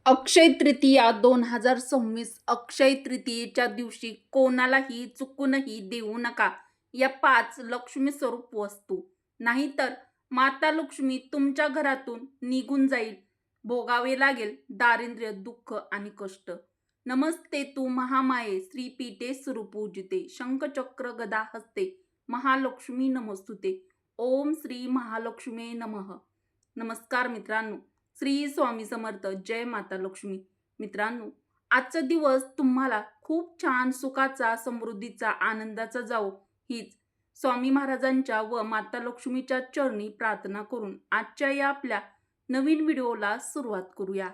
अक्षय तृतीया 2026 अक्षय तृतीयेच्या दिवशी कोणालाही चुकूनही देऊ नका या 5 लक्ष्मी स्वरूप वस्तू. नाहीतर माता लक्ष्मी तुमच्या घरातून निघून जाईल. भोगावे लागेल दारिद्र्य, दुःख आणि कष्ट. नमस्ते तू महामाये श्रीपीठे सुरपूजिते शंखचक्र गदा हस्ते महालक्ष्मी नमस्तुते. ओम श्री महालक्ष्मी नमः. नमस्कार मित्रांनो, श्री स्वामी समर्थ. जय माता लक्ष्मी. मित्रांनो, आजचा दिवस तुम्हाला खूप छान सुखाचा, समृद्धीचा, आनंदाचा जावो हीच स्वामी महाराजांच्या व माता लक्ष्मीच्या चरणी प्रार्थना करून आजच्या या आपल्या नवीन व्हिडिओला सुरुवात करूया.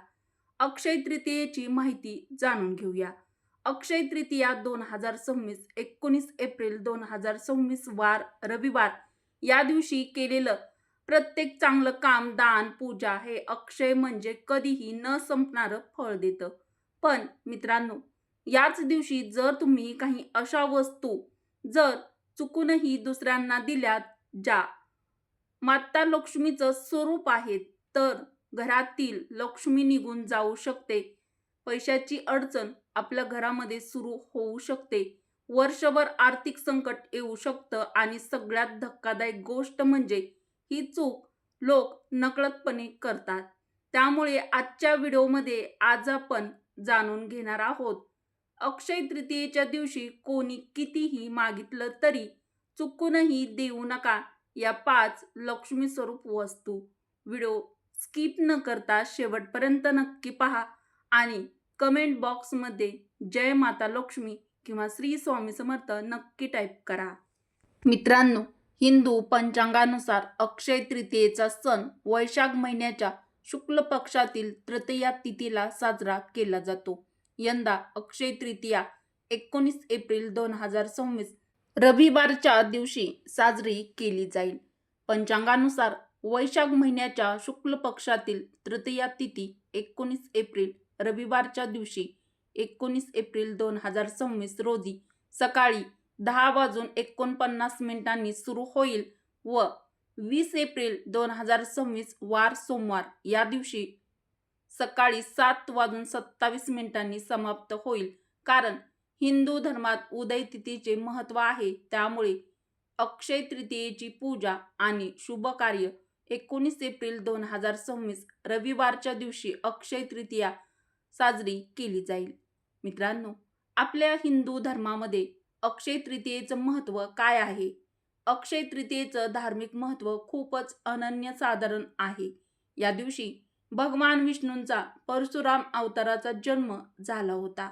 अक्षय तृतीयेची माहिती जाणून घेऊया. अक्षय तृतीया 2026 19 एप्रिल 2026 वार रविवार या दिवशी केलेलं प्रत्येक चांगलं काम, दान, पूजा हे अक्षय म्हणजे कधीही न संपणारं फळ देतं. पण मित्रांनो, याच दिवशी जर तुम्ही काही अशा वस्तू जर चुकूनही दुसऱ्यांना दिल्यात ज्या माता लक्ष्मीचं स्वरूप आहेत, तर घरातील लक्ष्मी निघून जाऊ शकते. पैशाची अडचण आपल्या घरामध्ये सुरू होऊ शकते. वर्षभर आर्थिक संकट येऊ शकतं आणि सगळ्यात धक्कादायक गोष्ट म्हणजे ही चूक लोक नकळतपणे करतात. त्यामुळे आजच्या व्हिडिओमध्ये आज आपण जाणून घेणार आहोत, अक्षय तृतीयेच्या दिवशी कोणी कितीही मागितलं तरी चुकूनही देऊ नका या 5 लक्ष्मी स्वरूप वस्तू. व्हिडिओ स्किप न करता शेवटपर्यंत नक्की पहा आणि कमेंट बॉक्समध्ये जय माता लक्ष्मी किंवा श्री स्वामी समर्थ नक्की टाईप करा. मित्रांनो, हिंदू पंचांगानुसार अक्षय तृतीयेचा सण वैशाख महिन्याच्या शुक्ल पक्षातील तृतीया तिथीला साजरा केला जातो. यंदा अक्षय तृतीया 19 एप्रिल 2026 रविवारच्या दिवशी साजरी केली जाईल. पंचांगानुसार वैशाख महिन्याच्या शुक्ल पक्षातील तृतीया तिथी 19 एप्रिल रविवारच्या दिवशी 19 एप्रिल 2026 रोजी सकाळी 10:49 सुरू होईल व 20 एप्रिल 2026 वार सोमवार या दिवशी सकाळी 7:27 समाप्त होईल. कारण हिंदू धर्मात उदय तिथीचे महत्त्व आहे, त्यामुळे अक्षय तृतीयेची पूजा आणि शुभ कार्य 19 एप्रिल 2026 रविवारच्या दिवशी अक्षय तृतीया साजरी केली जाईल. मित्रांनो, आपल्या हिंदू धर्मामध्ये अक्षय तृतीयेचं महत्त्व काय आहे? अक्षय तृतीयेचं धार्मिक महत्त्व खूपच अनन्यसाधारण आहे. या दिवशी भगवान विष्णूंचा परशुराम अवताराचा जन्म झाला होता.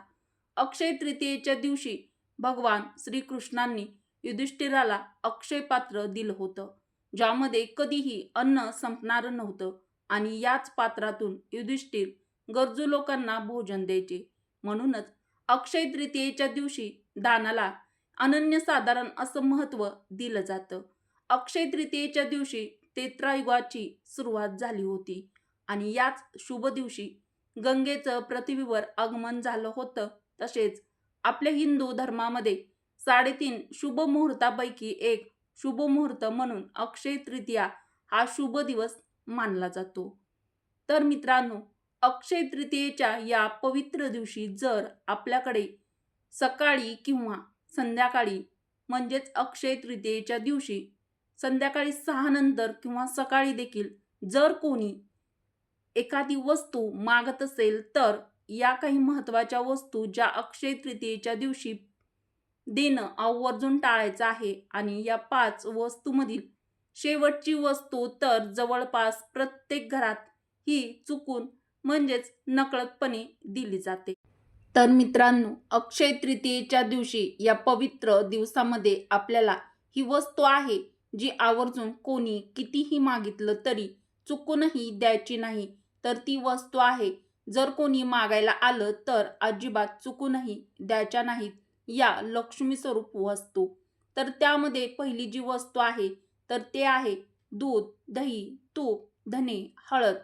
अक्षय तृतीयेच्या दिवशी भगवान श्रीकृष्णांनी युधिष्ठिराला अक्षय पात्र दिलं होतं, ज्यामध्ये कधीही अन्न संपणारं नव्हतं आणि याच पात्रातून युधिष्ठिर गरजू लोकांना भोजन द्यायचे. म्हणूनच अक्षय तृतीयेच्या दिवशी दानाला अनन्यसाधारण असं महत्त्व दिलं जातं. अक्षय तृतीयेच्या दिवशी त्रेतायुगाची सुरुवात झाली होती आणि याच शुभ दिवशी गंगेचं पृथ्वीवर आगमन झालं होतं. तसेच आपल्या हिंदू धर्मामध्ये 3.5 शुभ मुहूर्तापैकी एक शुभ मुहूर्त म्हणून अक्षय तृतीया हा शुभ दिवस मानला जातो. तर मित्रांनो, अक्षय तृतीयेच्या या पवित्र दिवशी जर आपल्याकडे सकाळी किंवा संध्याकाळी म्हणजेच अक्षय तृतीयेच्या दिवशी संध्याकाळी 6 नंतर किंवा सकाळी देखील जर कोणी एखादी वस्तू मागत असेल, तर या काही महत्त्वाच्या वस्तू ज्या अक्षय तृतीयेच्या दिवशी देणं आवर्जून टाळायचं आहे. आणि या 5 वस्तूमधील शेवटची वस्तू तर जवळपास प्रत्येक घरात ही चुकून म्हणजेच नकळतपणे दिली जाते. तर मित्रांनो, अक्षय तृतीयेच्या दिवशी या पवित्र दिवसामध्ये आपल्याला ही वस्तू आहे जी आवर्जून कोणी कितीही मागितलं तरी चुकूनही द्यायची नाही. तर ती वस्तू आहे, जर कोणी मागायला आलं तर अजिबात चुकूनही द्यायच्या नाहीत या लक्ष्मी स्वरूप वस्तू. तर त्यामध्ये पहिली जी वस्तू आहे तर ते आहे दूध, दही, तूप, धने, हळद.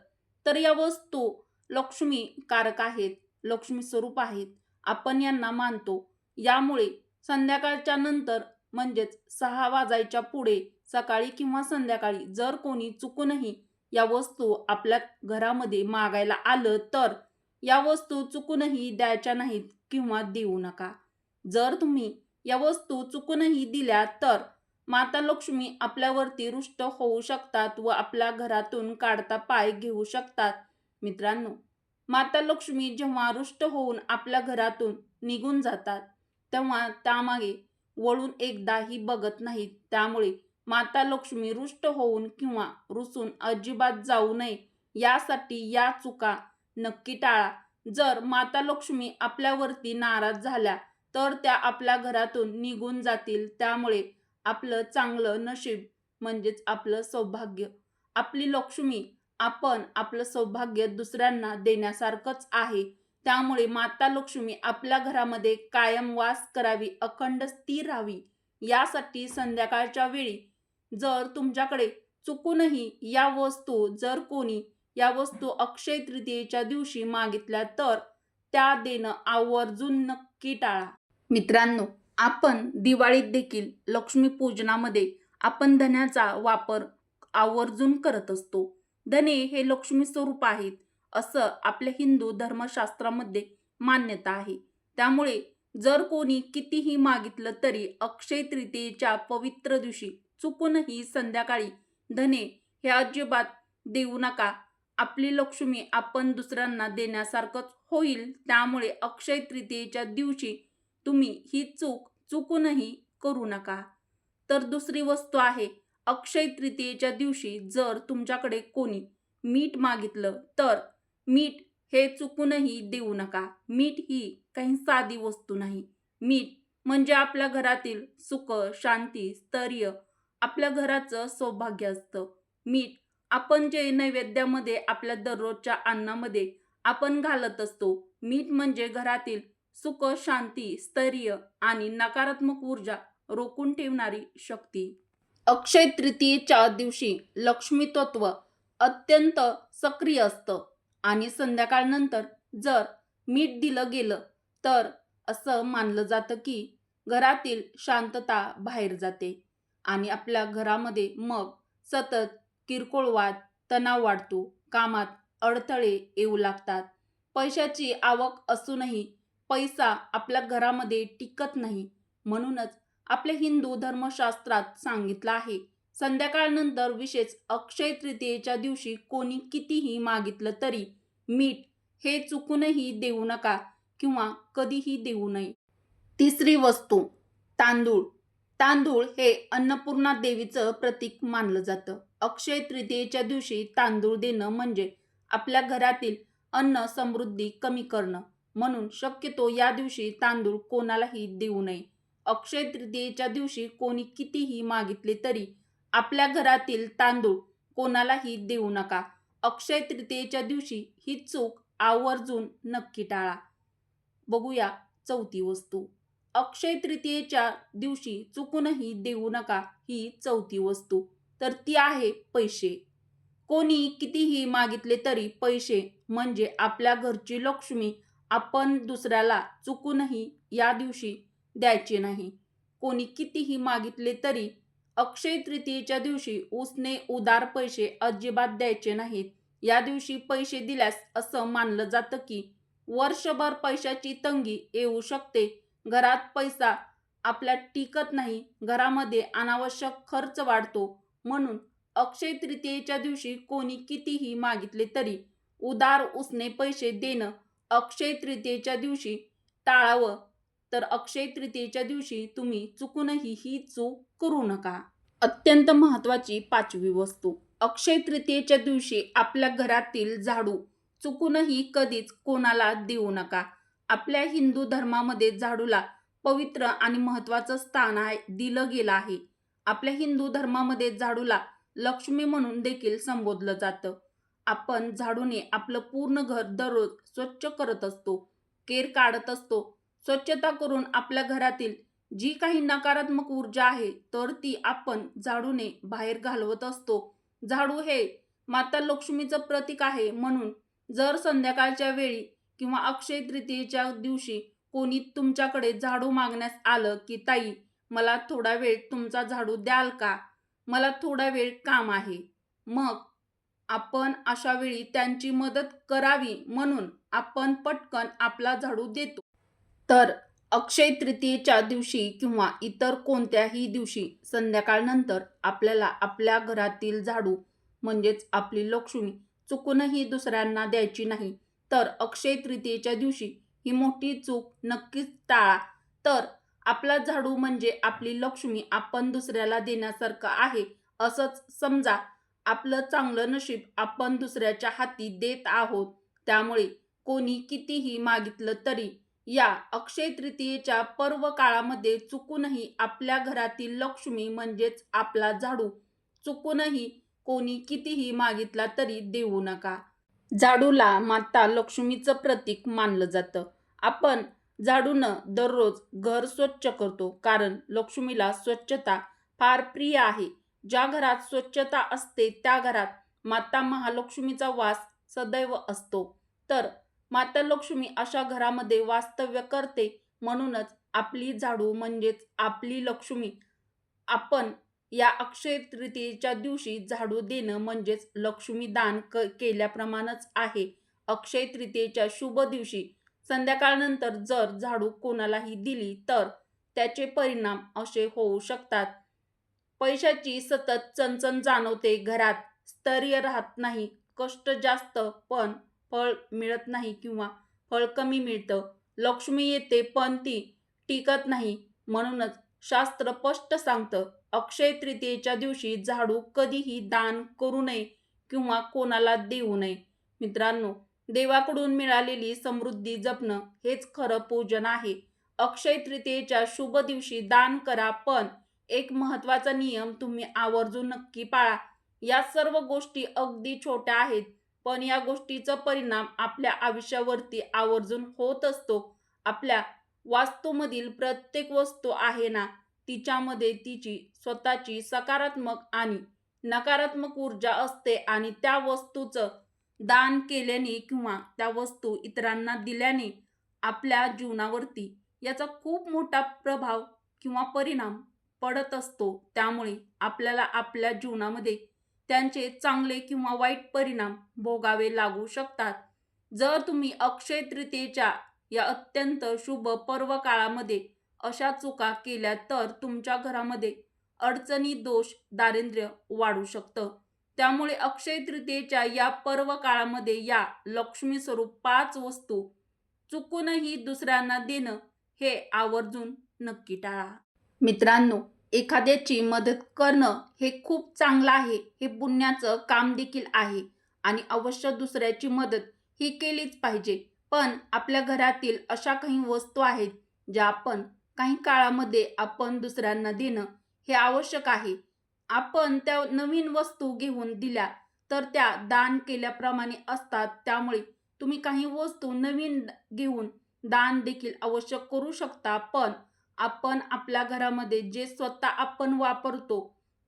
तर या वस्तू लक्ष्मी कारक आहेत, लक्ष्मी स्वरूप आहेत, आपण यांना मानतो. यामुळे संध्याकाळच्या नंतर म्हणजेच 6 वाजायच्या पुढे सकाळी किंवा संध्याकाळी जर कोणी चुकूनही या वस्तू आपल्या घरामध्ये मागायला आलं तर या वस्तू चुकूनही द्यायच्या नाहीत किंवा देऊ नका. जर तुम्ही या वस्तू चुकूनही दिल्या तर माता लक्ष्मी आपल्यावरती रुष्ट होऊ शकतात व आपल्या घरातून काढता पाय घेऊ शकतात. मित्रांनो, माता लक्ष्मी जेव्हा रुष्ट होऊन आपल्या घरातून निघून जातात तेव्हा त्यामागे वळून एकदाही बघत नाहीत. त्यामुळे माता लक्ष्मी रुष्ट होऊन किंवा रुसून अजिबात जाऊ नये यासाठी या चुका नक्की टाळा. जर माता लक्ष्मी आपल्यावरती नाराज झाल्या तर त्या आपल्या घरातून निघून जातील. त्यामुळे आपलं चांगलं नशीब म्हणजेच आपलं सौभाग्य, आपली लक्ष्मी, आपण आपलं सौभाग्य दुसऱ्यांना देण्यासारखंच आहे. त्यामुळे माता लक्ष्मी आपल्या घरामध्ये कायम वास करावी, अखंड स्थिर राहावी यासाठी संध्याकाळच्या वेळी जर तुमच्याकडे चुकूनही जर कोणी या वस्तू अक्षय तृतीयेच्या दिवशी मागितल्या तर त्या देणं आवर्जून नक्की टाळा. मित्रांनो, आपण दिवाळीत देखील लक्ष्मी पूजनामध्ये आपण धन्याचा वापर आवर्जून करत असतो. धने हे लक्ष्मी स्वरूप आहेत असं आपल्या हिंदू धर्मशास्त्रामध्ये मान्यता आहे. त्यामुळे जर कोणी कितीही मागितलं तरी अक्षय तृतीयेच्या पवित्र दिवशी चुकूनही संध्याकाळी धने हे अजिबात देऊ नका. आपली लक्ष्मी आपण दुसऱ्यांना देण्यासारखंच होईल. त्यामुळे अक्षय तृतीयेच्या दिवशी तुम्ही ही चुकूनही करू नका. तर दुसरी वस्तू आहे, अक्षय तृतीयेच्या दिवशी जर तुमच्याकडे कोणी मीठ मागितलं तर मीठ हे चुकूनही देऊ नका. मीठ ही काही साधी वस्तू नाही. मीठ म्हणजे आपल्या घरातील सुख, शांती, स्थैर्य, आपल्या घराचं सौभाग्य असतं. मीठ आपण जे नैवेद्यामध्ये आपल्या दररोजच्या अन्नामध्ये आपण घालत असतो. मीठ म्हणजे घरातील सुख, शांती, स्थैर्य आणि नकारात्मक ऊर्जा रोखून ठेवणारी शक्ती. अक्षय तृतीयेच्या दिवशी लक्ष्मी तत्व अत्यंत सक्रिय असतं आणि संध्याकाळनंतर जर मीठ दिलं गेलं तर असं मानलं जातं की घरातील शांतता बाहेर जाते आणि आपल्या घरामध्ये मग सतत किरकोळ वाद, तणाव वाढतो, कामात अडथळे येऊ लागतात. पैशाची आवक असूनही पैसा आपल्या घरामध्ये टिकत नाही. म्हणूनच आपल्या हिंदू धर्मशास्त्रात सांगितलं आहे, संध्याकाळनंतर विशेष अक्षय तृतीयेच्या दिवशी कोणी कितीही मागितलं तरी मीठ हे चुकूनही देऊ नका किंवा कधीही देऊ नये. तिसरी वस्तू, तांदूळ. तांदूळ हे अन्नपूर्णा देवीचं प्रतीक मानलं जातं. अक्षय तृतीयेच्या दिवशी तांदूळ देणं म्हणजे आपल्या घरातील अन्न समृद्धी कमी करणं. म्हणून शक्यतो या दिवशी तांदूळ कोणालाही देऊ नये. अक्षय तृतीयेच्या दिवशी कोणी कितीही मागितले तरी आपल्या घरातील तांदूळ कोणालाही देऊ नका. अक्षय तृतीयेच्या दिवशी ही चूक आवर्जून नक्की टाळा. बघूया चौथी वस्तू. अक्षय तृतीयेच्या दिवशी चुकूनही देऊ नका ही चौथी वस्तू, तर ती आहे पैसे. कोणी कितीही मागितले तरी पैसे म्हणजे आपल्या घरची लक्ष्मी आपण दुसऱ्याला चुकूनही या दिवशी द्यायचे नाही. कोणी कितीही मागितले तरी अक्षय तृतीयेच्या दिवशी उसने उदार पैसे अजिबात द्यायचे नाहीत. या दिवशी पैसे दिल्यास असं मानलं जातं की वर्षभर पैशाची तंगी येऊ शकते. घरात पैसा आपल्या टिकत नाही, घरामध्ये अनावश्यक खर्च वाढतो. म्हणून अक्षय तृतीयेच्या दिवशी कोणी कितीही मागितले तरी उदार उसने पैसे देणं अक्षय तृतीयेच्या दिवशी टाळावं. तर अक्षय तृतीयेच्या दिवशी तुम्ही चुकूनही ही चूक करू नका. अत्यंत महत्त्वाची पाचवी वस्तू. अक्षय तृतीयेच्या दिवशी आपल्या घरातील झाडू चुकूनही कधीच कोणाला देऊ नका. आपल्या हिंदू धर्मामध्ये झाडूला पवित्र आणि महत्त्वाचं स्थान दिलं गेलं आहे. आपल्या हिंदू धर्मामध्ये झाडूला लक्ष्मी म्हणून देखील संबोधलं जातं. आपण झाडूने आपलं पूर्ण घर दररोज स्वच्छ करत असतो, केर काढत असतो. स्वच्छता करून आपल्या घरातील जी काही नकारात्मक ऊर्जा आहे तर ती आपण झाडूने बाहेर घालवत असतो. झाडू हे माता लक्ष्मीचं प्रतीक आहे. म्हणून जर संध्याकाळच्या वेळी किंवा अक्षय तृतीयेच्या दिवशी कोणी तुमच्याकडे झाडू मागण्यास आलं की ताई, मला थोडा वेळ तुमचा झाडू द्याल का? मला थोडा वेळ काम आहे. मग आपण अशा वेळी त्यांची मदत करावी म्हणून आपण पटकन आपला झाडू देतो. तर अक्षय तृतीयेच्या दिवशी किंवा इतर कोणत्याही दिवशी संध्याकाळनंतर आपल्याला आपल्या घरातील झाडू म्हणजेच आपली लक्ष्मी चुकूनही दुसऱ्यांना द्यायची नाही. तर अक्षय तृतीयेच्या दिवशी ही मोठी चूक नक्कीच टाळा. तर आपला झाडू म्हणजे आपली लक्ष्मी आपण दुसऱ्याला देण्यासारखं आहे असंच समजा. आपलं चांगलं नशीब आपण दुसऱ्याच्या हाती देत आहोत. त्यामुळे कोणी कितीही मागितलं तरी या अक्षय तृतीयेच्या पर्व काळामध्ये चुकूनही आपल्या घरातील लक्ष्मी म्हणजेच आपला झाडू चुकूनही कोणी कितीही मागितला तरी देऊ नका. झाडूला माता लक्ष्मीचं प्रतीक मानलं जातं. आपण झाडूनं दररोज घर स्वच्छ करतो कारण लक्ष्मीला स्वच्छता फार प्रिय आहे. ज्या घरात स्वच्छता असते त्या घरात माता महालक्ष्मीचा वास सदैव असतो. तर माता लक्ष्मी अशा घरामध्ये वास्तव्य करते. म्हणूनच आपली झाडू म्हणजेच आपली लक्ष्मी आपण या अक्षय तृतीयेच्या दिवशी झाडू देणं म्हणजेच लक्ष्मी दान केल्याप्रमाणेच आहे. अक्षय तृतीयेच्या शुभ दिवशी संध्याकाळनंतर जर झाडू कोणालाही दिली तर त्याचे परिणाम असे होऊ शकतात. पैशाची सतत चणचण जाणवते, घरात स्थैर्य राहत नाही, कष्ट जास्त पण फळ मिळत नाही किंवा फळ कमी मिळतं, लक्ष्मी येते पण ती टिकत नाही. म्हणूनच शास्त्र स्पष्ट सांगतं, अक्षय तृतीयेच्या दिवशी झाडू कधीही दान करू नये किंवा कोणाला देऊ नये. मित्रांनो, देवाकडून मिळालेली समृद्धी जपणं हेच खरं पूजन आहे. अक्षय तृतीयेच्या शुभ दिवशी दान करा, पण एक महत्त्वाचा नियम तुम्ही आवर्जून नक्की पाळा. या सर्व गोष्टी अगदी छोट्या आहेत, पण या गोष्टीचा परिणाम आपल्या आयुष्यावरती आवर्जून होत असतो. आपल्या वास्तूमधील प्रत्येक वस्तू आहे ना, तिच्यामध्ये तिची स्वतःची सकारात्मक आणि नकारात्मक ऊर्जा असते आणि त्या वस्तूचं दान केल्याने किंवा त्या वस्तू इतरांना दिल्याने आपल्या जीवनावरती याचा खूप मोठा प्रभाव किंवा परिणाम पडत असतो. त्यामुळे आपल्याला आपल्या जीवनामध्ये त्यांचे चांगले किंवा वाईट परिणाम भोगावे लागू शकतात. जर तुम्ही अक्षय तृतीयेच्या या अत्यंत शुभ पर्व काळामध्ये अशा चुका केल्या तर तुमच्या घरामध्ये अडचणी, दोष, दारिद्र्य वाढू शकतं. त्यामुळे अक्षय तृतीयेच्या या पर्व काळामध्ये या लक्ष्मी स्वरूप 5 वस्तू चुकूनही दुसऱ्यांना देणं हे आवर्जून नक्की टाळा. मित्रांनो, एखाद्याची मदत करणं हे खूप चांगलं आहे, हे पुण्याचं काम देखील आहे आणि अवश्य दुसऱ्याची मदत ही केलीच पाहिजे. पण आपल्या घरातील अशा काही वस्तू आहेत ज्या आपण काही काळामध्ये आपण दुसऱ्यांना देणं हे आवश्यक आहे. आपण त्या नवीन वस्तू घेऊन दिल्या तर त्या दान केल्याप्रमाणे असतात. त्यामुळे तुम्ही काही वस्तू नवीन घेऊन दान देखील अवश्य करू शकता. पण आपण आपल्या घरामध्ये जे स्वतः आपण वापरतो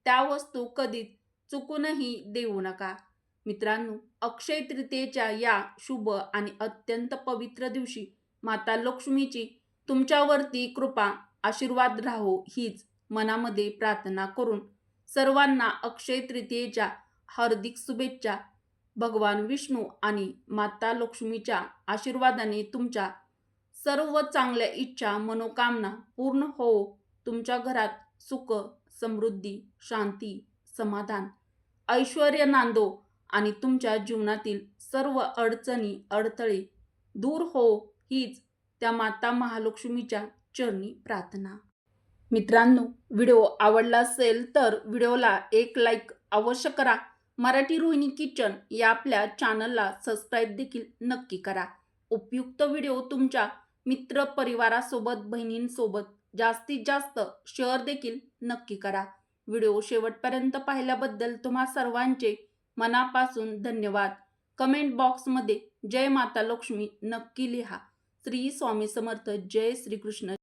त्या वस्तू कधीच चुकूनही देऊ नका. मित्रांनो, अक्षय तृतीयेच्या या शुभ आणि अत्यंत पवित्र दिवशी माता लक्ष्मीची तुमच्यावरती कृपा, आशीर्वाद राहो हीच मनामध्ये प्रार्थना करून सर्वांना अक्षय तृतीयेच्या हार्दिक शुभेच्छा. भगवान विष्णू आणि माता लक्ष्मीच्या आशीर्वादाने तुमच्या सर्व चांगल्या इच्छा, मनोकामना पूर्ण हो. तुमच्या घरात सुख, समृद्धी, शांती, समाधान, ऐश्वर्य नांदो आणि तुमच्या जीवनातील सर्व अडचणी, अडथळे दूर हो हीच त्या माता महालक्ष्मीच्या चरणी प्रार्थना. मित्रांनो, व्हिडिओ आवडला असेल तर व्हिडिओला एक लाईक अवश्य करा. मराठी रोहिणी किचन या आपल्या चॅनलला सबस्क्राईब देखील नक्की करा. उपयुक्त व्हिडिओ तुमच्या मित्र परिवारासोबत, बहिणींसोबत जास्तीत जास्त शेअर देखील नक्की करा. व्हिडिओ शेवटपर्यंत पाहिल्याबद्दल तुम्हा सर्वांचे मनापासून धन्यवाद. कमेंट बॉक्समध्ये जय माता लक्ष्मी नक्की लिहा. श्री स्वामी समर्थ. जय श्रीकृष्ण.